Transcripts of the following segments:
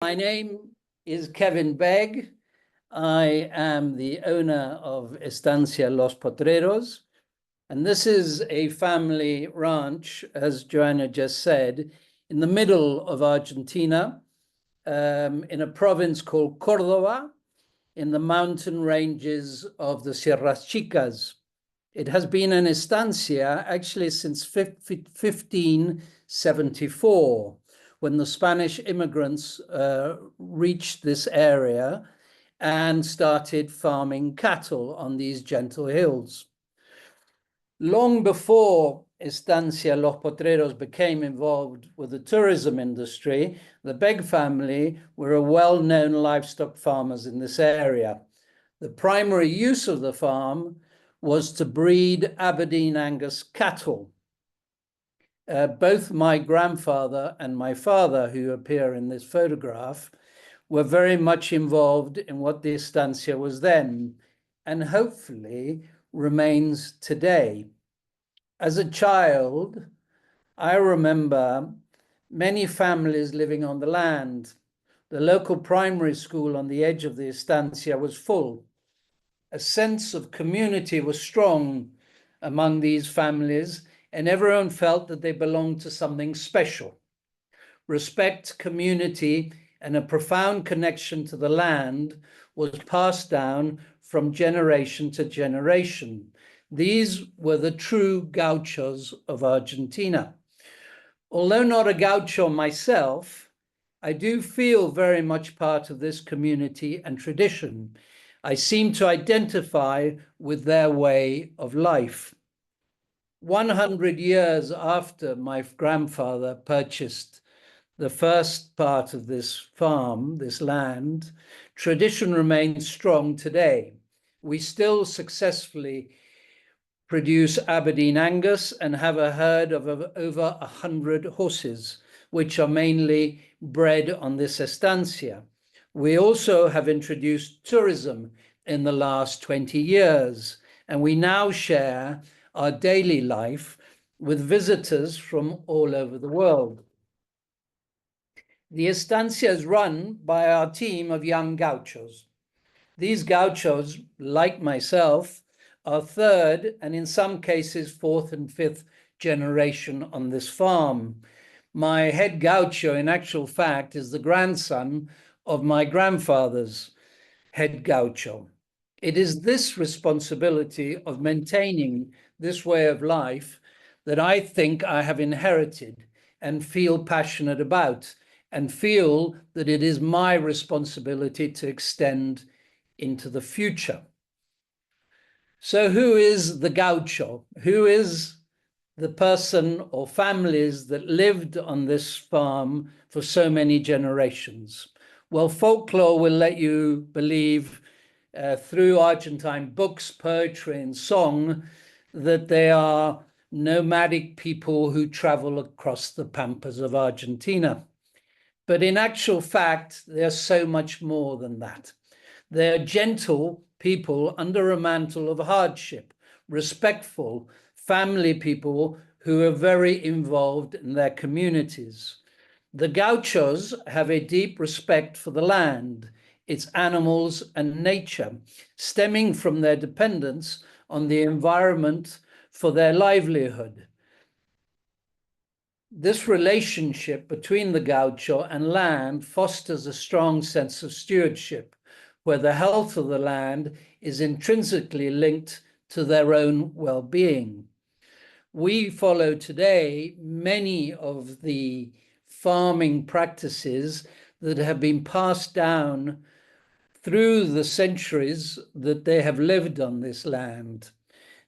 My name is Kevin Begg. I am the owner of Estancia Los Potreros, and this is a family ranch, as Joanna just said, in the middle of Argentina, in a province called Córdoba, in the mountain ranges of the Sierras Chicas. It has been an estancia actually since 1574, when the Spanish immigrants reached this area and started farming cattle on these gentle hills. Long before Estancia Los Potreros became involved with the tourism industry, the Begg family were well-known livestock farmers in this area. The primary use of the farm was to breed Aberdeen Angus cattle. Both my grandfather and my father, who appear in this photograph, were very much involved in what the estancia was then, and hopefully remains today. As a child, I remember many families living on the land. The local primary school on the edge of the estancia was full. A sense of community was strong among these families, and everyone felt that they belonged to something special. Respect, community, and a profound connection to the land was passed down from generation to generation. These were the true gauchos of Argentina. Although not a gaucho myself, I do feel very much part of this community and tradition. I seem to identify with their way of life. 100 years after my grandfather purchased the first part of this farm, this land, tradition remains strong today. We still successfully produce Aberdeen Angus and have a herd of over 100 horses, which are mainly bred on this estancia. We also have introduced tourism in the last 20 years, and we now share our daily life with visitors from all over the world. The estancia is run by our team of young gauchos. These gauchos, like myself, are third and in some cases fourth and fifth generation on this farm. My head gaucho, in actual fact, is the grandson of my grandfather's head gaucho. It is this responsibility of maintaining this way of life that I think I have inherited and feel passionate about, and feel that it is my responsibility to extend into the future. So who is the gaucho? Who is the person or families that lived on this farm for so many generations? Well, folklore will let you believe through Argentine books, poetry, and song that they are nomadic people who travel across the pampas of Argentina. But in actual fact, they're so much more than that. They're gentle people under a mantle of hardship, respectful family people who are very involved in their communities. The gauchos have a deep respect for the land, its animals and nature, stemming from their dependence on the environment for their livelihood. This relationship between the gaucho and land fosters a strong sense of stewardship, where the health of the land is intrinsically linked to their own well-being. We follow today many of the farming practices that have been passed down through the centuries that they have lived on this land.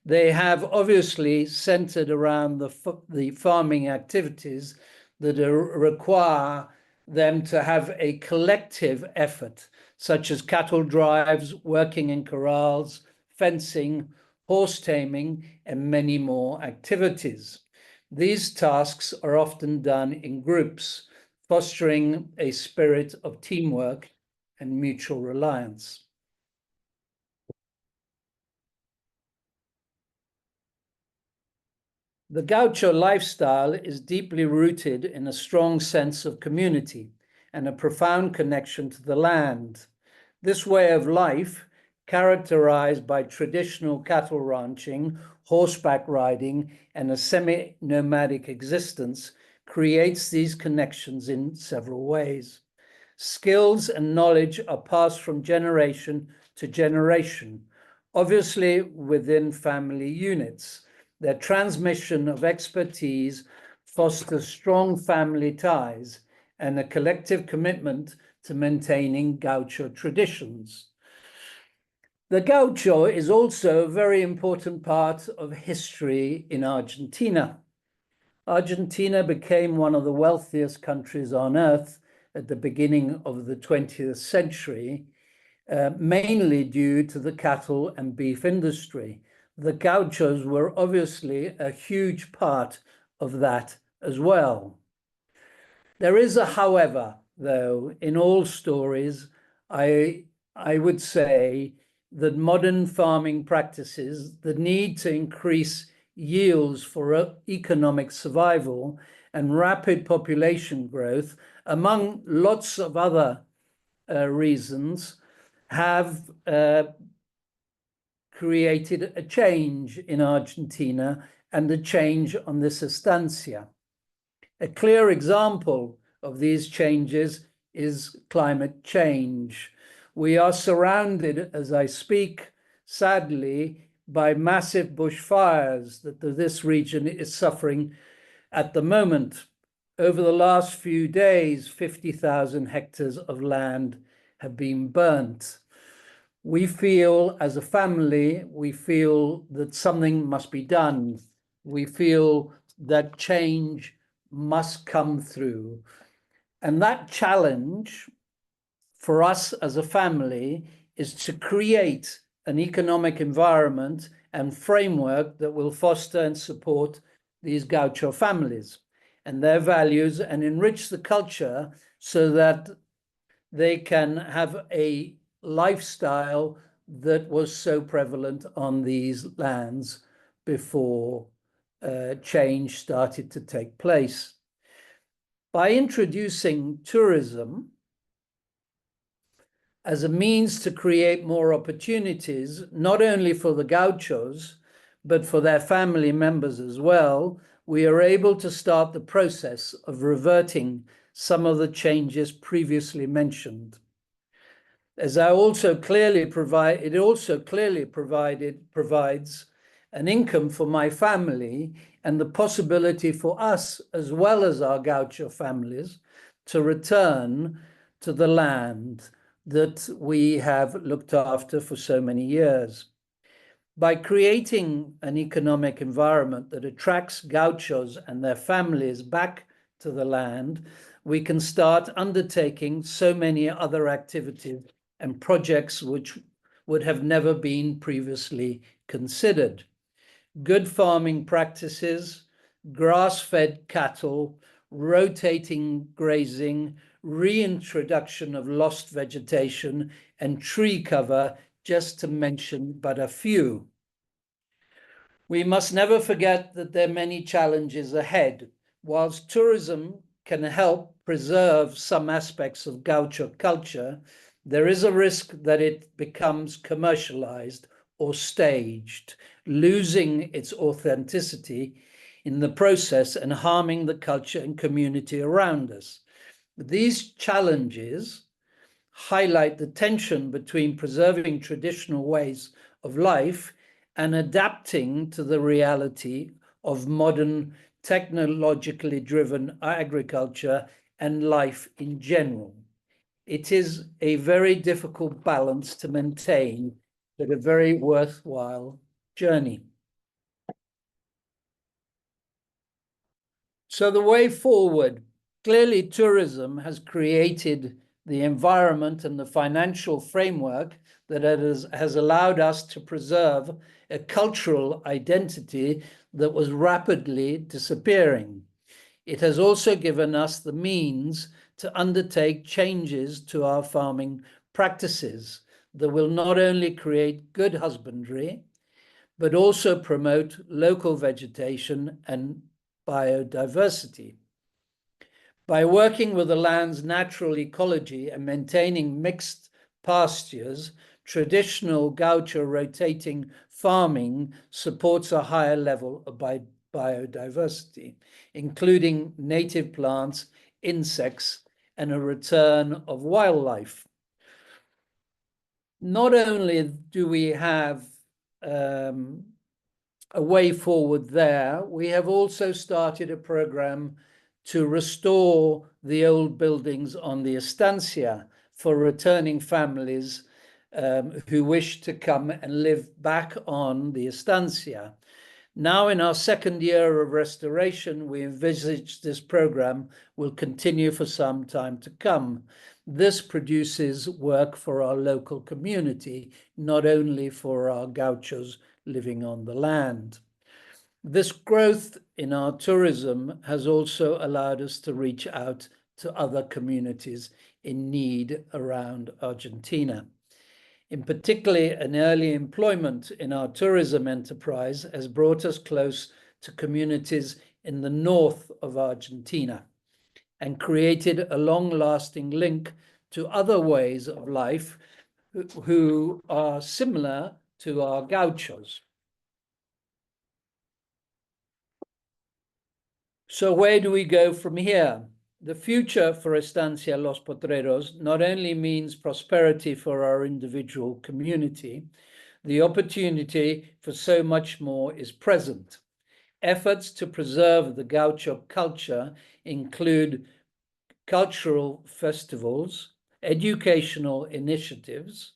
They have obviously centered around the farming activities that require them to have a collective effort, such as cattle drives, working in corrals, fencing, horse taming, and many more activities. These tasks are often done in groups, fostering a spirit of teamwork and mutual reliance. The gaucho lifestyle is deeply rooted in a strong sense of community and a profound connection to the land. This way of life, characterized by traditional cattle ranching, horseback riding, and a semi-nomadic existence, creates these connections in several ways. Skills and knowledge are passed from generation to generation, obviously within family units. Their transmission of expertise fosters strong family ties and a collective commitment to maintaining gaucho traditions. The gaucho is also a very important part of history in Argentina. Argentina became one of the wealthiest countries on earth at the beginning of the 20th century, mainly due to the cattle and beef industry. The gauchos were obviously a huge part of that as well. There is a however, though, in all stories, I would say that modern farming practices, the need to increase yields for economic survival and rapid population growth, among lots of other reasons, have created a change in Argentina and a change on this estancia. A clear example of these changes is climate change. We are surrounded, as I speak, sadly, by massive bushfires that this region is suffering at the moment. Over the last few days, 50,000 hectares of land have been burnt. We feel, as a family, we feel that something must be done. We feel that change must come through. And that challenge for us as a family is to create an economic environment and framework that will foster and support these gaucho families and their values and enrich the culture so that they can have a lifestyle that was so prevalent on these lands before change started to take place. By introducing tourism as a means to create more opportunities, not only for the gauchos, but for their family members as well, we are able to start the process of reverting some of the changes previously mentioned. As I also clearly provide, it also clearly provides an income for my family and the possibility for us, as well as our gaucho families, to return to the land that we have looked after for so many years. By creating an economic environment that attracts gauchos and their families back to the land, we can start undertaking so many other activities and projects which would have never been previously considered. Good farming practices, grass-fed cattle, rotating grazing, reintroduction of lost vegetation, and tree cover, just to mention but a few. We must never forget that there are many challenges ahead. Whilst tourism can help preserve some aspects of gaucho culture, there is a risk that it becomes commercialized or staged, losing its authenticity in the process and harming the culture and community around us. These challenges highlight the tension between preserving traditional ways of life and adapting to the reality of modern technologically driven agriculture and life in general. It is a very difficult balance to maintain, but a very worthwhile journey. So the way forward, clearly tourism has created the environment and the financial framework that has allowed us to preserve a cultural identity that was rapidly disappearing. It has also given us the means to undertake changes to our farming practices that will not only create good husbandry, but also promote local vegetation and biodiversity. By working with the land's natural ecology and maintaining mixed pastures, traditional gaucho rotating farming supports a higher level of biodiversity, including native plants, insects, and a return of wildlife. Not only do we have a way forward there, we have also started a program to restore the old buildings on the Estancia for returning families who wish to come and live back on the Estancia. Now, in our second year of restoration, we envisage this program will continue for some time to come. This produces work for our local community, not only for our gauchos living on the land. This growth in our tourism has also allowed us to reach out to other communities in need around Argentina. In particular, an early employment in our tourism enterprise has brought us close to communities in the north of Argentina and created a long-lasting link to other ways of life who are similar to our gauchos. So where do we go from here? The future for Estancia Los Potreros not only means prosperity for our individual community, the opportunity for so much more is present. Efforts to preserve the gaucho culture include cultural festivals, educational initiatives,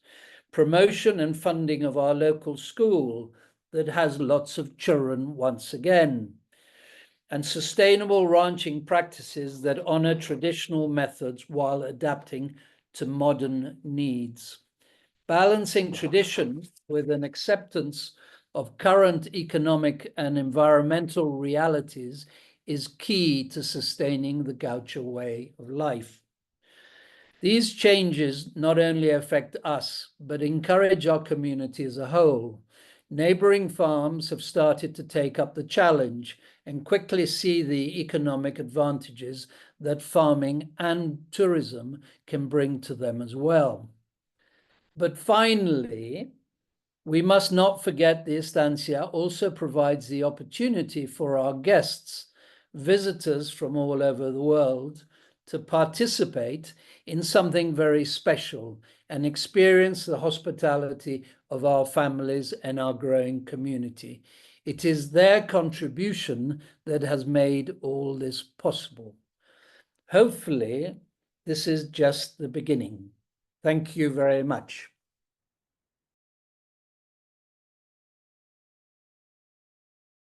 promotion and funding of our local school that has lots of children once again, and sustainable ranching practices that honor traditional methods while adapting to modern needs. Balancing tradition with an acceptance of current economic and environmental realities is key to sustaining the gaucho way of life. These changes not only affect us, but encourage our community as a whole. Neighboring farms have started to take up the challenge and quickly see the economic advantages that farming and tourism can bring to them as well. But finally, we must not forget the Estancia also provides the opportunity for our guests, visitors from all over the world, to participate in something very special and experience the hospitality of our families and our growing community. It is their contribution that has made all this possible. Hopefully, this is just the beginning. Thank you very much.